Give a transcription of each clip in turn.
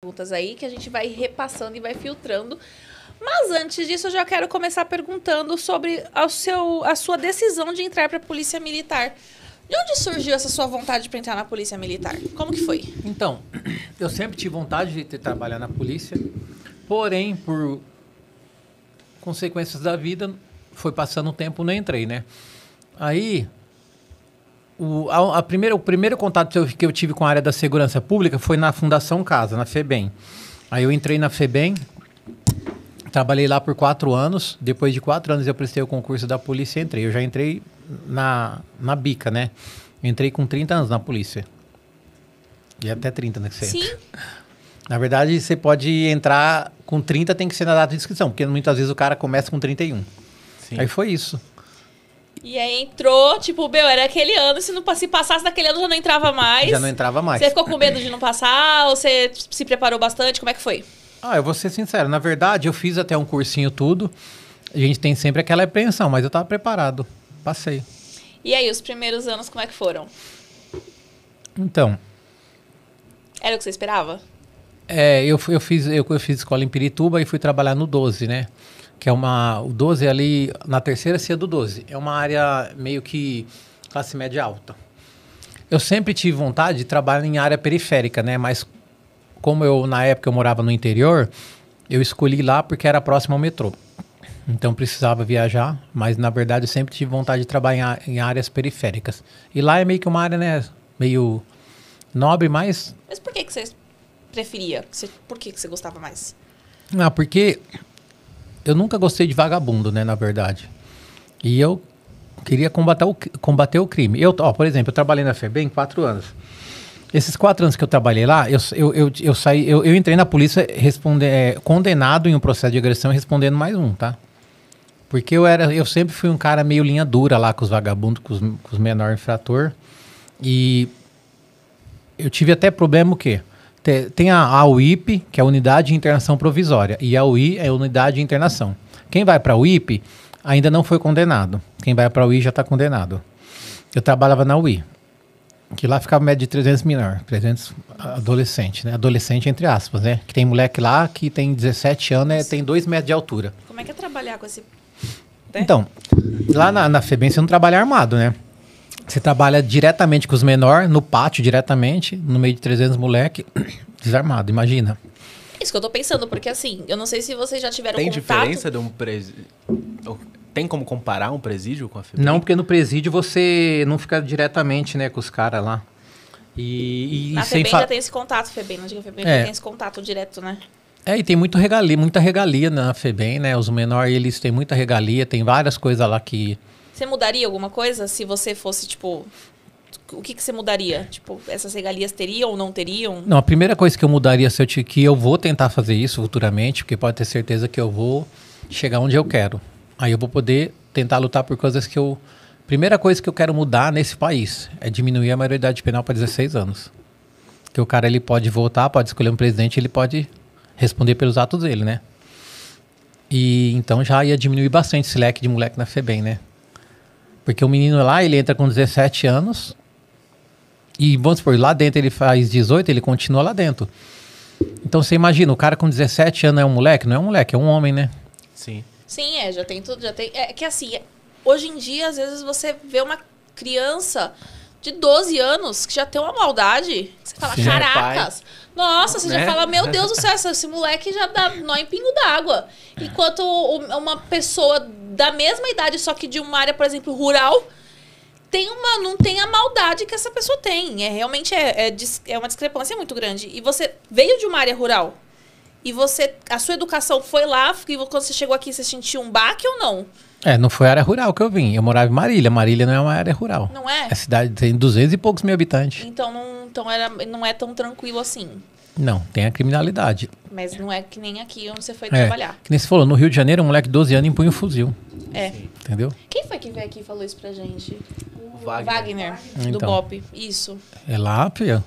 Perguntas aí que a gente vai repassando e vai filtrando. Mas antes disso, eu já quero começar perguntando sobre a sua decisão de entrar para a Polícia Militar. De onde surgiu essa sua vontade para entrar na Polícia Militar? Como que foi? Então, eu sempre tive vontade de trabalhar na polícia, porém, por consequências da vida, foi passando o tempo, não entrei, né? Aí, o primeiro contato que eu tive com a área da segurança pública foi na Fundação Casa, na FEBEM. Aí eu entrei na FEBEM, trabalhei lá por 4 anos. Depois de 4 anos eu prestei o concurso da polícia e entrei. Eu já entrei na bica, né? Entrei com 30 anos na polícia. E até 30, né? Que você Sim. entra. Na verdade, você pode entrar com 30, tem que ser na data de inscrição, porque muitas vezes o cara começa com 31. Sim. Aí foi isso. E aí entrou, tipo, meu, era aquele ano, se passasse daquele ano já não entrava mais. Já não entrava mais. Você ficou com medo de não passar ou você se preparou bastante? Como é que foi? Eu vou ser sincero, na verdade eu fiz até um cursinho tudo, a gente tem sempre aquela apreensão, mas eu estava preparado, passei. E aí, os primeiros anos como é que foram? Então... Era o que você esperava? Eu fiz escola em Pirituba e fui trabalhar no 12, né? Que é o 12 ali, na terceira CIA do 12. É uma área meio que classe média alta. Eu sempre tive vontade de trabalhar em área periférica, né? Mas como na época eu morava no interior, eu escolhi lá porque era próximo ao metrô. Então precisava viajar, mas na verdade eu sempre tive vontade de trabalhar em áreas periféricas. E lá é meio que uma área, né? Meio nobre, mas... Mas por que você preferia? Por que você gostava mais? Porque... eu nunca gostei de vagabundo, né, na verdade. E eu queria combater o crime. Por exemplo, eu trabalhei na FEBEM 4 anos. Esses 4 anos que eu trabalhei lá, eu entrei na polícia condenado em um processo de agressão e respondendo mais um, tá? Porque eu sempre fui um cara meio linha dura lá com os vagabundos, com os menores infrator. E eu tive até problema o quê? Tem a UIP, que é a Unidade de Internação Provisória, e a UI é a Unidade de Internação. Quem vai para a UIP ainda não foi condenado. Quem vai para a UI já está condenado. Eu trabalhava na UI, que lá ficava média de 300 menor, 300 adolescente, né? Adolescente entre aspas, né? Que tem moleque lá que tem 17 anos, tem 2 metros de altura. Como é que é trabalhar com esse... Então, lá na FEBEM você não trabalha armado, né? Você trabalha diretamente com os menores, no pátio diretamente, no meio de 300 moleque, desarmado, imagina. Isso que eu tô pensando, porque assim, eu não sei se vocês já tiveram Tem contato... diferença de um presídio? Tem como comparar um presídio com a FEBEM? Não, porque no presídio você não fica diretamente, né, com os caras lá. Na FEBEM já tem esse contato, FEBEM, na FEBEM já tem esse contato direto, né? E tem muita regalia na FEBEM, né? Os menores, eles têm muita regalia, tem várias coisas lá que... Você mudaria alguma coisa se você fosse, tipo... O que você mudaria? Tipo, essas regalias teriam ou não teriam? Não, a primeira coisa que eu mudaria que eu vou tentar fazer isso futuramente, porque pode ter certeza que eu vou chegar onde eu quero. Aí eu vou poder tentar lutar por coisas que eu... Primeira coisa que eu quero mudar nesse país é diminuir a maioridade penal para 16 anos. Que o cara, ele pode votar, pode escolher um presidente, ele pode responder pelos atos dele, né? E então já ia diminuir bastante esse leque de moleque na FEBEM, né? Porque o menino lá, ele entra com 17 anos e, vamos supor, lá dentro ele faz 18, ele continua lá dentro. Então, você imagina, o cara com 17 anos é um moleque? Não é um moleque, é um homem, né? Sim. Sim, já tem tudo, já tem... É que assim, hoje em dia, às vezes você vê uma criança de 12 anos que já tem uma maldade. Você fala, Sim. caracas. Nossa, você Né? já fala, meu Deus do céu, esse moleque já dá nó em pingo d'água. Enquanto uma pessoa da mesma idade, só que de uma área, por exemplo, rural, não tem a maldade que essa pessoa tem. Realmente é uma discrepância muito grande. E você veio de uma área rural. E a sua educação foi lá, e quando você chegou aqui, você sentiu um baque ou não? Não foi área rural que eu vim. Eu morava em Marília. Marília não é uma área rural. Não é? A cidade tem 200 e poucos mil habitantes. Então não é tão tranquilo assim. Não, tem a criminalidade. Mas não é que nem aqui onde você foi trabalhar. Que nem você falou, no Rio de Janeiro, um moleque de 12 anos empunha um fuzil. Entendeu? Quem foi que veio aqui e falou isso pra gente? O Wagner. do Então. BOPE. Isso. É lá, filho.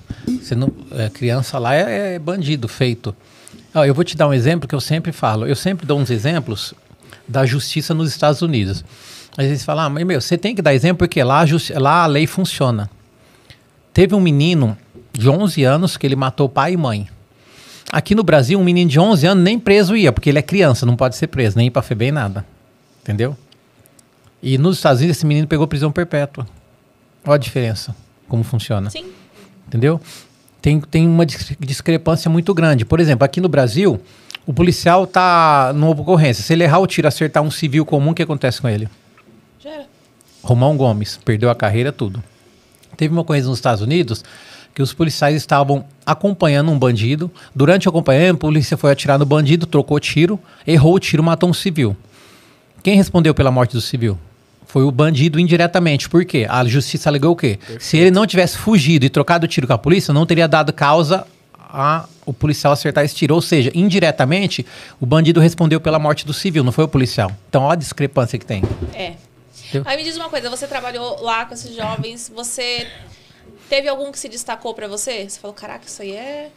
Criança lá é bandido feito. Eu vou te dar um exemplo que eu sempre falo. Eu sempre dou uns exemplos da justiça nos Estados Unidos. Às vezes fala, mas você tem que dar exemplo porque lá a lei funciona. Teve um menino de 11 anos que ele matou pai e mãe. Aqui no Brasil, um menino de 11 anos nem preso ia, porque ele é criança, não pode ser preso, nem ir pra FEBEM, nada. Entendeu? E nos Estados Unidos, esse menino pegou prisão perpétua. Olha a diferença, como funciona. Sim. Entendeu? Tem uma discrepância muito grande. Por exemplo, aqui no Brasil, o policial tá numa ocorrência. Se ele errar o tiro, acertar um civil comum, o que acontece com ele? Já era. Romão Gomes, perdeu a carreira, tudo. Teve uma coisa nos Estados Unidos que os policiais estavam acompanhando um bandido. Durante o acompanhamento, a polícia foi atirar no bandido, trocou tiro, errou o tiro, matou um civil. Quem respondeu pela morte do civil? Foi o bandido indiretamente. Por quê? A justiça alegou o quê? Perfeito. Se ele não tivesse fugido e trocado o tiro com a polícia, não teria dado causa a o policial acertar esse tiro. Ou seja, indiretamente, o bandido respondeu pela morte do civil, não foi o policial. Então, olha a discrepância que tem. É. Aí me diz uma coisa, você trabalhou lá com esses jovens, você teve algum que se destacou pra você? Você falou, caraca, isso aí é...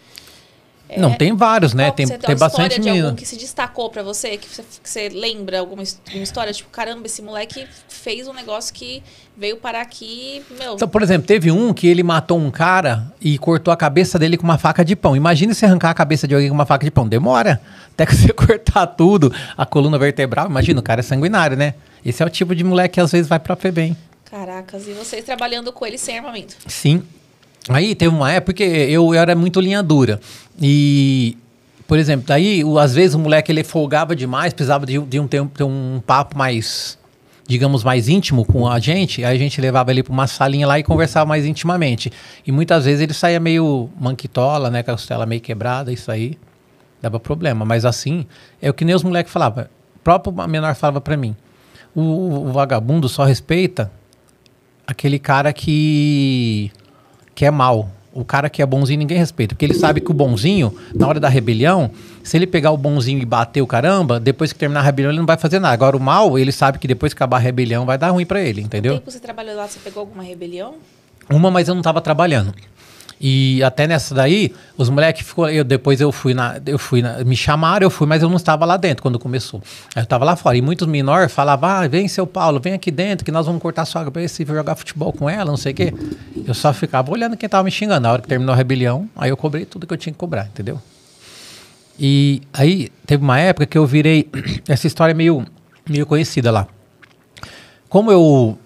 Não, tem vários, né? Tem bastante menino. menino. Algum que se destacou pra você, que você lembra alguma história? Tipo, caramba, esse moleque fez um negócio que veio parar aqui, meu... Então, por exemplo, teve um que ele matou um cara e cortou a cabeça dele com uma faca de pão. Imagina você arrancar a cabeça de alguém com uma faca de pão. Demora. Até que você cortar tudo, a coluna vertebral. Imagina, o cara é sanguinário, né? Esse é o tipo de moleque que às vezes vai pra FEBEM. Caracas, e vocês trabalhando com ele sem armamento? Sim. Aí teve uma época que eu era muito linha dura. E, por exemplo, daí às vezes o moleque ele folgava demais, precisava de ter um papo mais, digamos, mais íntimo com a gente. Aí a gente levava ele para uma salinha lá e conversava mais intimamente. E muitas vezes ele saía meio manquitola, né, com a costela meio quebrada, isso aí dava problema. Mas assim, é o que nem os moleques falavam. O próprio menor falava para mim. O vagabundo só respeita aquele cara que é mal. O cara que é bonzinho ninguém respeita. Porque ele sabe que o bonzinho, na hora da rebelião, se ele pegar o bonzinho e bater o caramba, depois que terminar a rebelião ele não vai fazer nada. Agora o mal, ele sabe que depois que acabar a rebelião vai dar ruim pra ele, entendeu? No tempo que você trabalhou lá, você pegou alguma rebelião? Uma, mas eu não tava trabalhando. E até nessa daí, os moleques ficou. Me chamaram, eu fui, mas eu não estava lá dentro quando começou. Eu estava lá fora. E muitos menores falavam: vem, seu Paulo, vem aqui dentro, que nós vamos cortar sua cabeça e jogar futebol com ela, não sei o quê. Eu só ficava olhando quem tava me xingando. Na hora que terminou a rebelião, aí eu cobrei tudo que eu tinha que cobrar, entendeu? E aí teve uma época que eu virei. Essa história é meio conhecida lá. Como eu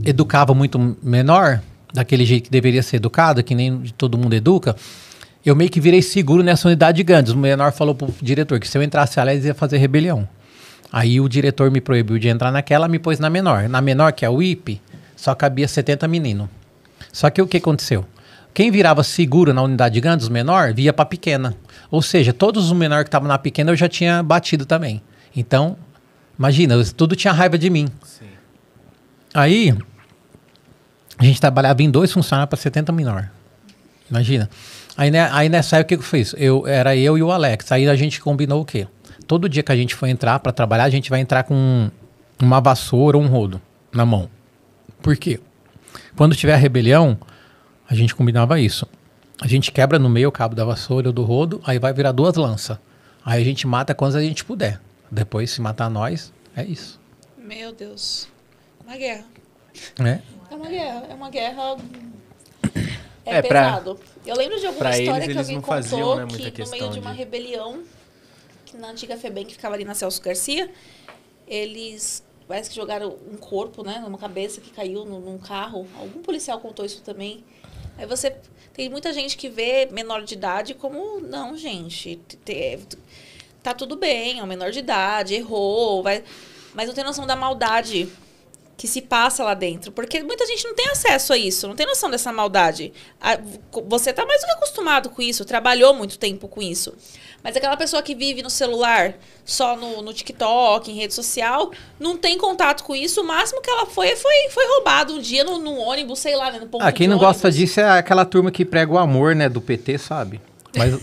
educava muito menor, daquele jeito que deveria ser educado, que nem todo mundo educa, eu meio que virei seguro nessa unidade grande. O menor falou pro diretor que se eu entrasse lá, eles iam fazer rebelião. Aí o diretor me proibiu de entrar naquela, me pôs na menor. Na menor, que é o IP, só cabia 70 meninos. Só que o que aconteceu? Quem virava seguro na unidade grande, os menor, via pra pequena. Ou seja, todos os menores que estavam na pequena eu já tinha batido também. Então, imagina, tudo tinha raiva de mim. Sim. Aí a gente trabalhava em 2 funcionários para 70 menor. Imagina. Aí nessa época, o que eu fiz? Era eu e o Alex. Aí a gente combinou o quê? Todo dia que a gente for entrar para trabalhar, a gente vai entrar com uma vassoura ou um rodo na mão. Por quê? Quando tiver a rebelião, a gente combinava isso. A gente quebra no meio o cabo da vassoura ou do rodo, aí vai virar 2 lanças. Aí a gente mata quantas a gente puder. Depois, se matar nós, é isso. Meu Deus. Uma guerra. É uma guerra. É uma guerra... É pesado. Eu lembro de alguma pra história eles, que alguém não contou faziam, né, que muita no meio de uma rebelião, que na antiga FEBEM, que ficava ali na Celso Garcia, eles parece que jogaram um corpo, né, numa cabeça que caiu num carro. Algum policial contou isso também. Aí você... Tem muita gente que vê menor de idade como... Não, gente, tá tudo bem, é um menor de idade, errou, mas não tem noção da maldade que se passa lá dentro. Porque muita gente não tem acesso a isso, não tem noção dessa maldade. Você tá mais do que acostumado com isso, trabalhou muito tempo com isso. Mas aquela pessoa que vive no celular, só no TikTok, em rede social, não tem contato com isso. O máximo que ela foi roubado um dia no ônibus, sei lá, né, no ponto quem de não ônibus. gosta disso é aquela turma que prega o amor, né, do PT, sabe? Mas